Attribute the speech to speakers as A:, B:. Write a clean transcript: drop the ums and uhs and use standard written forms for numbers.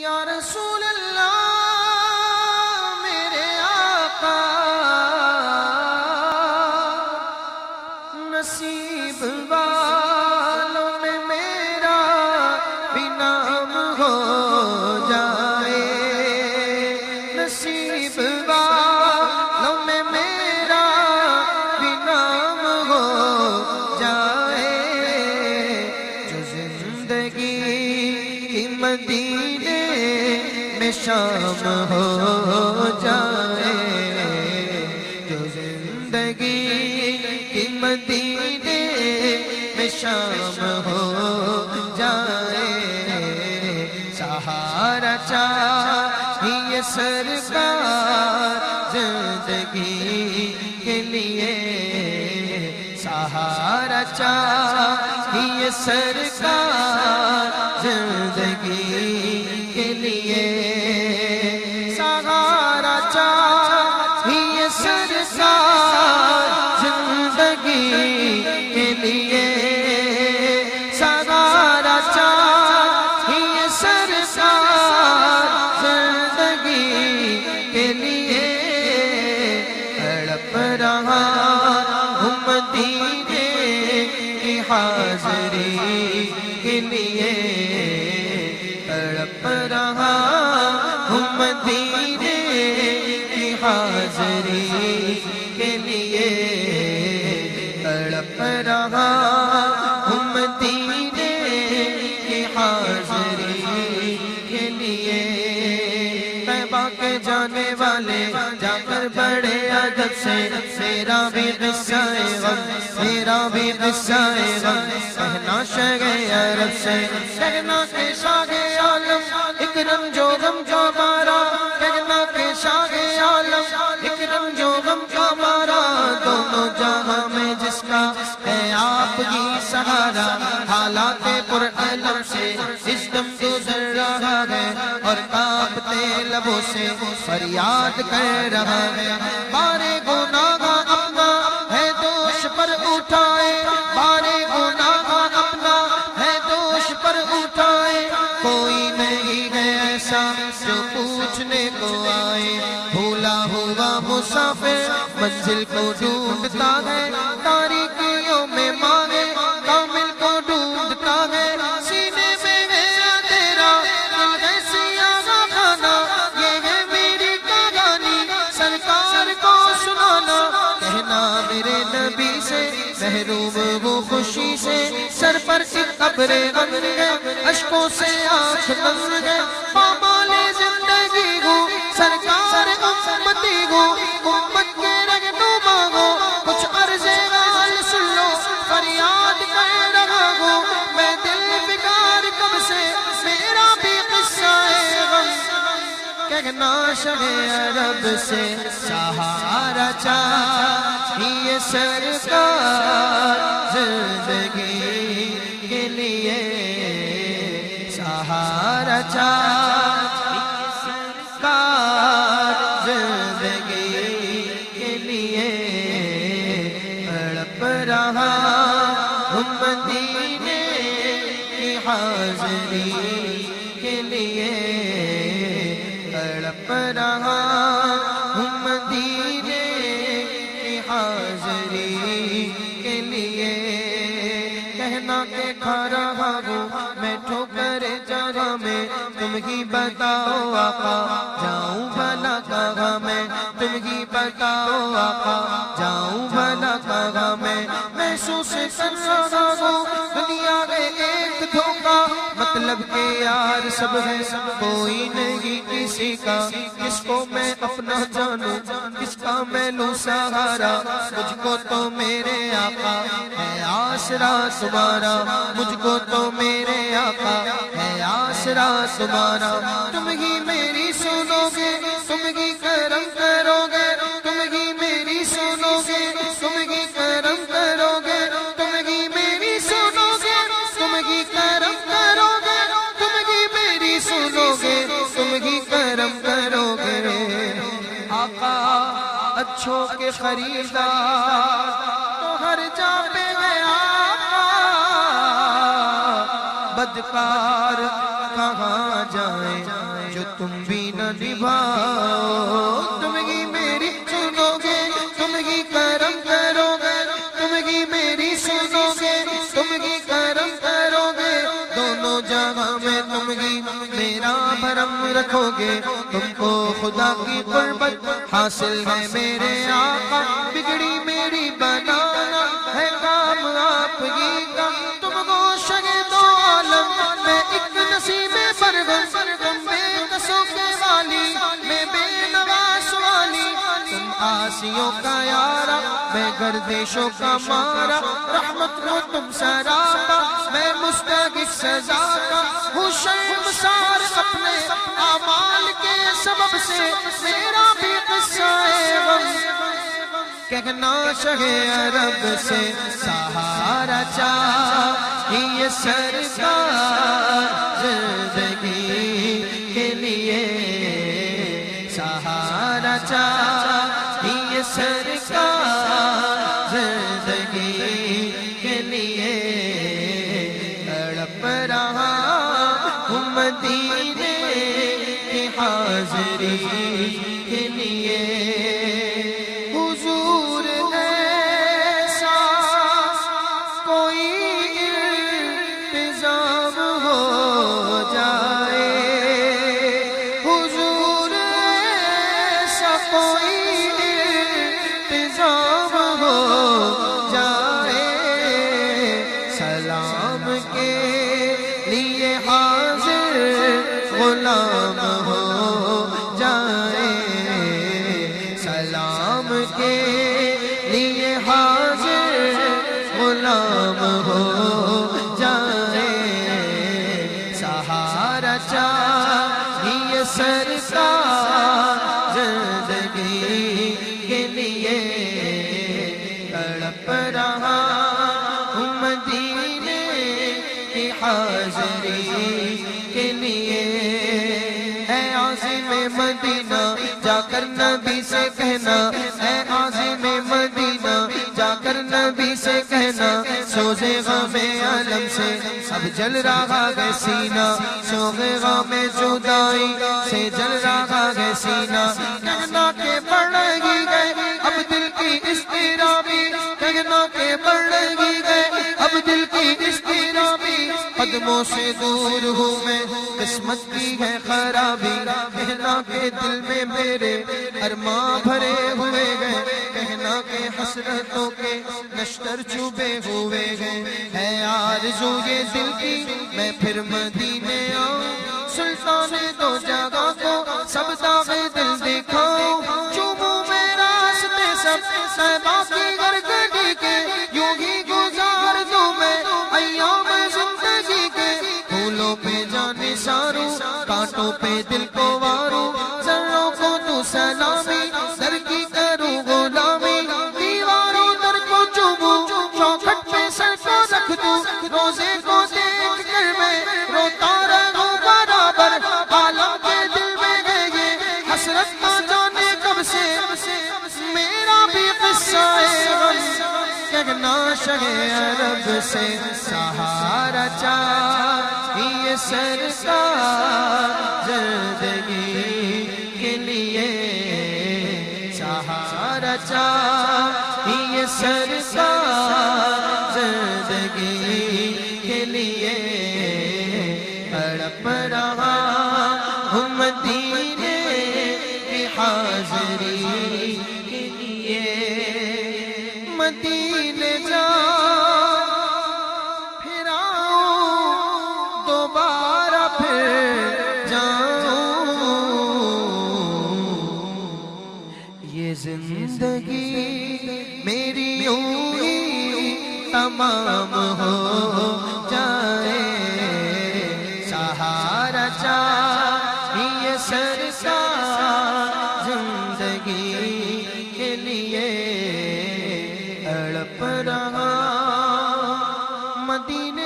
A: یا رسول اللہ میرے آقا نصیب والوں میں میرا بھی نام ہو جائے، نصیب والوں میں میرا بھی نام ہو جائے، جو زندگی کی مدینے میں شام ہو جائے، جو زندگی کی مدینے میں شام ہو جائے، سہارا چاہیے سرکار زندگی کے لیے، سہارا چاہیے سرکار زندگی کے لیے، سہارا چاہیے سرکار زندگی کے لیے، سہارا چاہیے سرکار زندگی کے لیے، تڑپ رہا ہوں مدینے کی حاضری کے لیے، تڑپ رہا ہوں مدینے کی حاضری کے لیے، تڑپ رہا ہوں مدینے کی حاضری کے لیے، طیبہ کے جانے والے جا کر بڑے ادب سے، میرا بھی قصہ غم، میرا بھی قصہ غم، کہنا شہ عرب سے، کہنا کہ شاہ عالم اکرم جو غم کا مارا، کہنا کہ شاہ عالم اکرم جو غم کا مارا، دونوں جہاں میں جس کا ہے آپ ہی سہارا، حالات پر علم سے اس دم گزر رہا ہے، اور کانپتے لبوں سے فریاد کر رہا ہے، بارے گناہ اپنا ہے دوش پر اٹھائے، بارے گناہ اپنا ہے دوش پر اٹھائے، کوئی نہیں ہے ایسا جو پوچھنے کو آئے، بھولا ہوا مسافر منزل کو ڈھونڈتا ہے، تاریکیوں میں مانے کامل کو ڈھونڈتا ہے، سینے میں ہے اندھیرا دل ہے سیاہ خانہ، یہ ہے میری کہانی سرکار کو سنانا، کہنا میرے نبی سے محروم وہ خوشی سے، سر پر ایک ابر غم ہے، اشکوں سے آنکھ نم ہے، پامال زندگی ہوں سرکار امتی ہوں، امت کے رہنما ہوں، کچھ عرض حال سن لو فریاد کر رہا ہوں، میں دل بگار کب سے میرا بھی قصہ غم، کہنا شہ عرب سے، سہارا چاہیے سرکار زندگی کے لیے، سہارا چاہیے سرکار زندگی کے لیے، تڑپ رہا ہوں مدینے کی حاضری کے لیے، تڑپ رہا ہوں مدینے کی حاضری کے لیے، کہنا کہ کھا رہا ہوں میں ٹھوکر جگہ میں، تم ہی بتاؤ آقا جاؤں بھلا کہاں میں، تم ہی بتاؤ آقا جاؤں بھلا کہاں میں، محسوس کر رہا ہوں دنیا ہے ایک دھوکہ، مطلب کہ یار سب ہے کوئی نہیں کسی کا، کس کو میں اپنا جانوں کس کا میں لوں سہارا، مجھ کو تو میرے آقا ہے آسرا تمہارا، مجھ کو تو میرے آقا ہے آسرا تمہارا، تم ہی میری سنو گے تم ہی کرم کرو گے، تم ہی میری سنو گے تم ہی کرم کرو گے، تم ہی میری سنو گے تم ہی کرم کرو گے، تم ہی میری سنو گے تم ہی کرم کرو گے، آقا اچھوں کے خریدار تو ہر جا پہ ہے آقا، بدکار کہاں جائیں جو تم بھی نہ نبھاؤ، تم ہی میری سنو گے، تم ہی کرم کرو گے، تم ہی میری سنو گے، تم ہی کرم کرو گے، دونوں جہاں میں تم ہی میرا بھرم رکھو گے، تم کو خدا کی قربت حاصل ہے میرے آقا، بگڑی میری بنانا ہے کام آپ ہی کا، تم کو شہید و عالم میں ایک نصیب برگم، بے قصوں کے والی میں بے نواز والی، تم آسیوں کا یارا میں گردشوں کا مارا، رحمت کو تم سراپا میں مستحق سزا کا، ہوں شرمسار اپنے اعمال کے سبب سے، میرا بھی قصہ غم کہنا شہ عرب سے، سہارا چاہیے سرکار زندگی کے لیے، سہارا چاہیے سرکار زندگی کے لیے، تڑپ رہا ہوں مدینے کی حاضری کے لیے، حضور ایسا کوئی انتظام ہو جائے، حضور ایسا کوئی انتظام ہو جائے، سلام کے لیے حاضر غلام ہو جائے، سلام کے لیے حاضر غلام ہو جائے، سہارا چاہیے سرکار زندگی کے لیے، تڑپ رہا ہوں مدینے کی حاضری کے لیے، اے عازم مدینہ جا کر نبی سے کہنا، اے عازم مدینہ جا کر نبی سے کہنا، سوزے غم عالم سے اب جل رہا ہے سینہ، سوزے غم جدائی سے جل رہا ہے سینہ، کہنا کہ بڑھ گی گئے اب دل کی اضطرابی، کہنا کہ بڑھ گی گئے اب دل کی اضطرابی، قدموں سے دور ہوں میں قسمت کی ہے خرابی، کہنا کہ دل میں میرے ارماں بھرے ہوئے گئے، کہنا کہ حسرتوں کے نشتر چوبے ہوئے گئے، ہے آرزو یہ دل کی میں پھر مدینے آؤں، سلطان دو جگہ کو سب داغ دل دکھاؤں، چوموں میں راستے سب صحبا کی گرگڑی کے، یوں ہی گزار دوں میں ایام زندگی کے، پھولوں پہ جانے ساروں کانٹوں پہ دل کو واروں، ذروں کو تو سلامی در کی کروں غلامی، دیواروں در کو چوموں چوکھٹ پہ سر کو رکھ دوں، روزے کو دیکھ کر میں روتا رہوں برابر، عالم کے دل میں ہے یہ حسرت نہ جانے کب سے، میرا بھی قصہ غم کہنا شہ عرب سے، سہارا چاہیے سرکار زندگی کے لیے، سہارا چاہیے سرکار زندگی کے لیے، تڑپ رہا ہوں مدینے کی حاضری کے لیے، مدینے جا پھر آؤں دوبارہ پھر جاؤں، یہ زندگی میری یوں ہی تمام ہو جائے، سہارا چاہیے سرکار زندگی کے لیے، تڑپ رہا مدینے